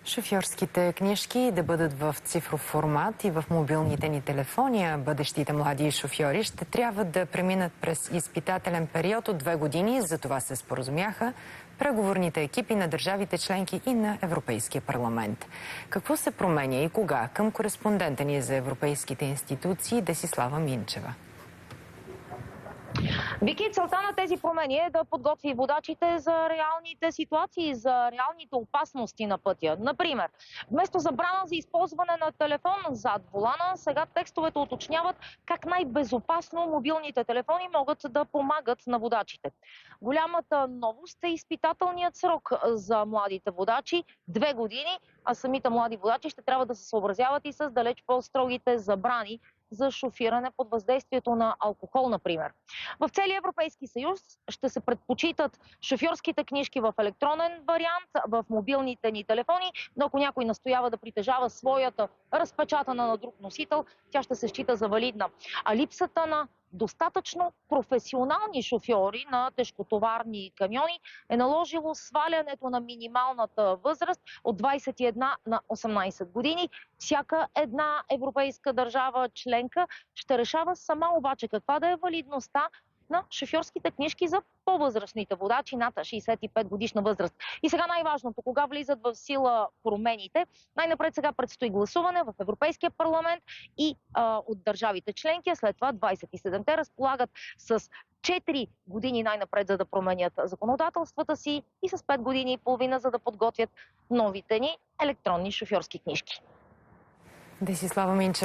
Шофьорските книжки да бъдат в цифров формат и в мобилните ни телефони, а бъдещите млади шофьори ще трябва да преминат през изпитателен период от 2 години. За това се споразумяха преговорните екипи на държавите членки и на Европейския парламент. Какво се променя и кога? Към кореспондента ни за европейските институции Десислава Минчева. Вики, целта на тези промени е да подготви водачите за реалните ситуации, за реалните опасности на пътя. Например, вместо забрана за използване на телефон зад волана, сега текстовете уточняват как най-безопасно мобилните телефони могат да помагат на водачите. Голямата новост е изпитателният срок за младите водачи – 2 години, а самите млади водачи ще трябва да се съобразяват и с далеч по-строгите забрани за шофиране под въздействието на алкохол, например. В целия Европейски съюз ще се предпочитат шофьорските книжки в електронен вариант в мобилните ни телефони, но ако някой настоява да притежава своята разпечатана на друг носител, тя ще се счита за валидна. А липсата на достатъчно професионални шофьори на тежкотоварни камиони е наложило свалянето на минималната възраст от 21 на 18 години. Всяка една европейска държава членка ще решава сама обаче каква да е валидността на шофьорските книжки за по-възрастните водачи над 65 годишна възраст. И сега най-важното, кога влизат в сила промените. Най-напред сега предстои гласуване в Европейския парламент и от държавите членки, а след това 27-те разполагат с 4 години най-напред, за да променят законодателствата си и с 5 години и половина, за да подготвят новите ни електронни шофьорски книжки. Десислава Минчева.